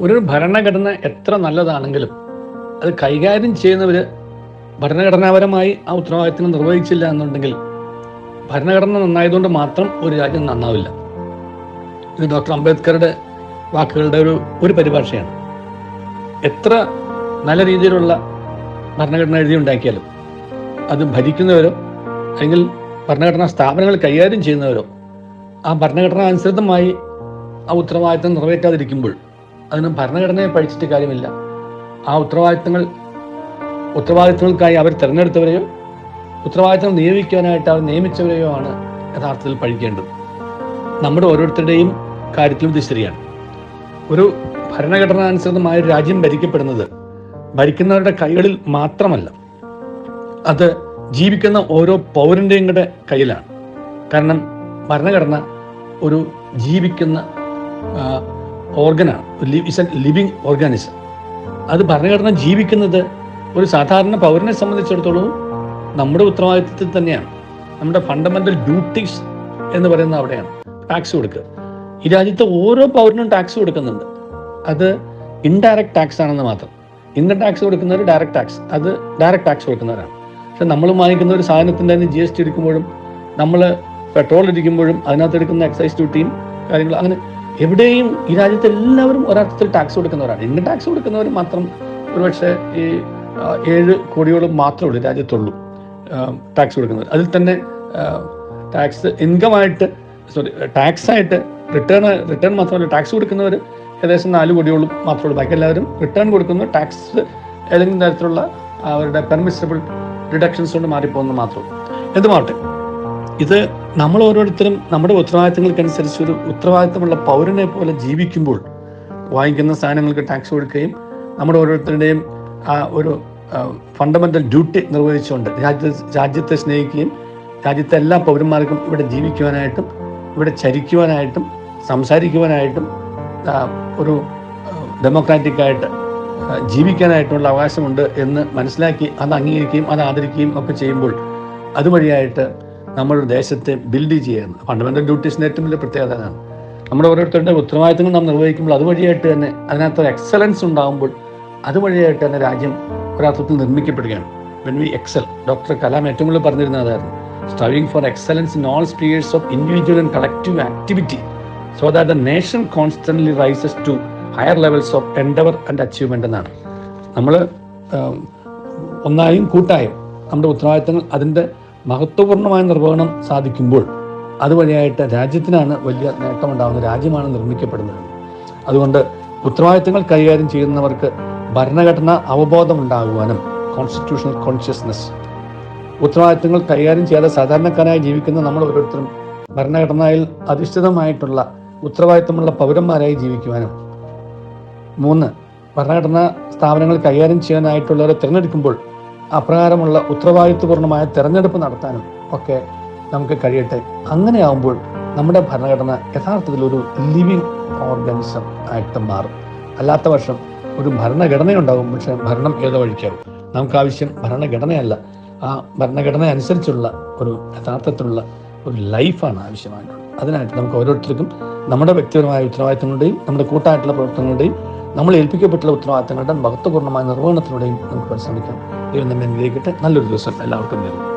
ഒരു ഭരണഘടന എത്ര നല്ലതാണെങ്കിലും അത് കൈകാര്യം ചെയ്യുന്നവർ ഭരണഘടനാപരമായി ആ ഉത്തരവാദിത്തം നിർവഹിച്ചില്ല എന്നുണ്ടെങ്കിൽ ഭരണഘടന നന്നായതുകൊണ്ട് മാത്രം ഒരു രാജ്യം നന്നാവില്ല. ഇത് ഡോക്ടർ അംബേദ്കറുടെ വാക്കുകളുടെ ഒരു പരിഭാഷയാണ്. എത്ര നല്ല രീതിയിലുള്ള ഭരണഘടന എഴുതി ഉണ്ടാക്കിയാലും അത് ഭരിക്കുന്നവരോ അല്ലെങ്കിൽ ഭരണഘടനാ സ്ഥാപനങ്ങൾ കൈകാര്യം ചെയ്യുന്നവരോ ആ ഭരണഘടന അനുസൃതമായി ആ ഉത്തരവാദിത്തം നിറവേറ്റാതിരിക്കുമ്പോൾ അതിന് ഭരണഘടനയെ പഠിച്ചിട്ട് കാര്യമില്ല. ആ ഉത്തരവാദിത്തങ്ങൾക്കായി അവർ തിരഞ്ഞെടുത്തവരെയോ ഉത്തരവാദിത്തങ്ങൾ നിയമിക്കാനായിട്ട് അവർ നിയമിച്ചവരെയോ ആണ് യഥാർത്ഥത്തിൽ പഠിക്കേണ്ടത്. നമ്മുടെ ഓരോരുത്തരുടെയും കാര്യത്തിലും ഇത് ശരിയാണ്. ഒരു ഭരണഘടനാനുസൃതമായ ഒരു രാജ്യം ഭരിക്കപ്പെടുന്നത് ഭരിക്കുന്നവരുടെ കൈകളിൽ മാത്രമല്ല, അത് ജീവിക്കുന്ന ഓരോ പൗരൻ്റെയും കൂടെ കയ്യിലാണ്. കാരണം ഭരണഘടന ഒരു ജീവിക്കുന്ന ഓർഗനാണ്, ഇറ്റ്സ് എ ലിവിങ് ഓർഗാനിസം. അത് ഭരണഘടന ജീവിക്കുന്നത് ഒരു സാധാരണ പൗരനെ സംബന്ധിച്ചിടത്തോളം നമ്മുടെ ഉത്തരവാദിത്വത്തിൽ തന്നെയാണ്. നമ്മുടെ ഫണ്ടമെന്റൽ ഡ്യൂട്ടീസ് എന്ന് പറയുന്നത് അവിടെയാണ്. ടാക്സ് കൊടുക്കുക. ഈ രാജ്യത്തെ ഓരോ പൗരനും ടാക്സ് കൊടുക്കുന്നുണ്ട്. അത് ഇൻഡയറക്റ്റ് ടാക്സ് ആണെന്ന് മാത്രം. ഇൻകം ടാക്സ് കൊടുക്കുന്നവർ ഡയറക്റ്റ് ടാക്സ്, അത് ഡയറക്റ്റ് ടാക്സ് കൊടുക്കുന്നവരാണ്. പക്ഷെ നമ്മൾ വാങ്ങിക്കുന്ന ഒരു സാധനത്തിൻ്റെ GST എടുക്കുമ്പോഴും നമ്മൾ പെട്രോൾ ഇരിക്കുമ്പോഴും അതിനകത്ത് എടുക്കുന്ന എക്സൈസ് ഡ്യൂട്ടിയും കാര്യങ്ങളും അങ്ങനെ എവിടെയും ഈ രാജ്യത്ത് എല്ലാവരും ഒരർത്ഥത്തിൽ ടാക്സ് കൊടുക്കുന്നവരാണ്. ഇൻകം ടാക്സ് കൊടുക്കുന്നവർ മാത്രം ഒരുപക്ഷെ ഈ 7 കോടിയോളം മാത്രമേ ഉള്ളൂ രാജ്യത്തുള്ളൂ ടാക്സ് കൊടുക്കുന്നവർ. അതിൽ തന്നെ ടാക്സ് ഇൻകമായിട്ട് ടാക്സായിട്ട് റിട്ടേൺ മാത്രമല്ല, ടാക്സ് കൊടുക്കുന്നവർ ഏകദേശം 4 കോടിയോളം മാത്രമേ ഉള്ളൂ. ബാക്കി എല്ലാവരും റിട്ടേൺ കൊടുക്കുന്നു. ടാക്സ് ഏതെങ്കിലും തരത്തിലുള്ള അവരുടെ പെർമിസിബിൾ ഡിഡക്ഷൻസ് കൊണ്ട് മാറിപ്പോകുന്നത് മാത്രമേ. എന്തുമാവട്ടെ, ഇത് നമ്മൾ ഓരോരുത്തരും നമ്മുടെ ഉത്തരവാദിത്തങ്ങൾക്കനുസരിച്ച് ഒരു ഉത്തരവാദിത്തമുള്ള പൗരനെ പോലെ ജീവിക്കുമ്പോൾ വാങ്ങിക്കുന്ന സാധനങ്ങൾക്ക് ടാക്സ് കൊടുക്കുകയും നമ്മുടെ ഓരോരുത്തരുടെയും ആ ഒരു ഫണ്ടമെന്റൽ ഡ്യൂട്ടി നിർവഹിച്ചുകൊണ്ട് രാജ്യത്തെ സ്നേഹിക്കുകയും രാജ്യത്തെ എല്ലാ പൗരന്മാർക്കും ഇവിടെ ജീവിക്കുവാനായിട്ടും ഇവിടെ ചരിക്കുവാനായിട്ടും സംസാരിക്കുവാനായിട്ടും ഒരു ഡെമോക്രാറ്റിക്കായിട്ട് ജീവിക്കാനായിട്ടുള്ള അവകാശമുണ്ട് എന്ന് മനസ്സിലാക്കി അത് അംഗീകരിക്കുകയും അത് ആദരിക്കുകയും ഒക്കെ ചെയ്യുമ്പോൾ അതുവഴിയായിട്ട് നമ്മുടെ ദേശത്തെ ബിൽഡ് ചെയ്യുന്നത് ഫണ്ടമെന്റൽ ഡ്യൂട്ടീസിൻ്റെ ഏറ്റവും വലിയ പ്രത്യേകത ആണ്. നമ്മുടെ ഓരോരുത്തരുടെ ഉത്തരവാദിത്തങ്ങൾ നാം നിർവഹിക്കുമ്പോൾ അതുവഴിയായിട്ട് തന്നെ അതിനകത്ത് എക്സലൻസ് ഉണ്ടാകുമ്പോൾ അതുവഴിയായിട്ട് തന്നെ രാജ്യം ഒരർത്ഥത്തിൽ നിർമ്മിക്കപ്പെടുകയാണ്. When we excel, doctor Kalam ഏറ്റവും കൂടുതൽ പറഞ്ഞിരുന്നത് അതായിരുന്നു, striving for excellence in all spheres of individual and collective activity so that the nation constantly rises to higher levels of endeavour and achievement എന്നാണ്. നമ്മൾ ഒന്നായും കൂട്ടായും നമ്മുടെ ഉത്തരവാദിത്തങ്ങൾ അതിൻ്റെ മഹത്വപൂർണ്ണമായ നിർവഹണം സാധിക്കുമ്പോൾ അതുവഴിയായിട്ട് രാജ്യത്തിനാണ് വലിയ നേട്ടമുണ്ടാകുന്നത്, രാജ്യമാണ് നിർമ്മിക്കപ്പെടുന്നത്. അതുകൊണ്ട് ഉത്തരവാദിത്തങ്ങൾ കൈകാര്യം ചെയ്യുന്നവർക്ക് ഭരണഘടന അവബോധം ഉണ്ടാകുവാനും കോൺസ്റ്റിറ്റ്യൂഷണൽ കോൺഷ്യസ്നെസ്, ഉത്തരവാദിത്തങ്ങൾ കൈകാര്യം ചെയ്യാതെ സാധാരണക്കാരായി ജീവിക്കുന്ന നമ്മൾ ഓരോരുത്തരും ഭരണഘടനയിൽ അധിഷ്ഠിതമായിട്ടുള്ള ഉത്തരവാദിത്തമുള്ള പൗരന്മാരായി ജീവിക്കുവാനും, 3 ഭരണഘടനാ സ്ഥാപനങ്ങൾ കൈകാര്യം ചെയ്യാനായിട്ടുള്ളവരെ തിരഞ്ഞെടുക്കുമ്പോൾ അപ്രകാരമുള്ള ഉത്തരവാദിത്വപൂർണമായ തിരഞ്ഞെടുപ്പ് നടത്താനും ഒക്കെ നമുക്ക് കഴിയട്ടെ. അങ്ങനെയാകുമ്പോൾ നമ്മുടെ ഭരണഘടന യഥാർത്ഥത്തിൽ ഒരു ലിവിങ് ഓർഗാനിസം ആയിട്ട് മാറും. അല്ലാത്ത പക്ഷം ഒരു ഭരണഘടനയുണ്ടാകും, പക്ഷെ ഭരണം ഏതോ വഴിക്കാവും. നമുക്കാവശ്യം ഭരണഘടനയല്ല, ആ ഭരണഘടന അനുസരിച്ചുള്ള ഒരു യഥാർത്ഥത്തിലുള്ള ഒരു ലൈഫാണ് ആവശ്യമായിട്ടുള്ളത്. അതിനായിട്ട് നമുക്ക് ഓരോരുത്തർക്കും നമ്മുടെ വ്യക്തിപരമായ ഉത്തരവാദിത്തങ്ങളുടെയും നമ്മുടെ കൂട്ടായിട്ടുള്ള പ്രവർത്തനങ്ങളുടെയും നമ്മൾ ഏൽപ്പിക്കപ്പെട്ടുള്ള ഉത്തരവാദിത്തങ്ങളുടെ മഹത്വപൂർണ്ണമായ നിർവഹണത്തിലൂടെയും നമുക്ക് പരിശ്രമിക്കാം. ദൈവം നമ്മെ അനുഗ്രഹിക്കട്ടെ. നല്ലൊരു ദിവസം എല്ലാവർക്കും നേരുന്നു.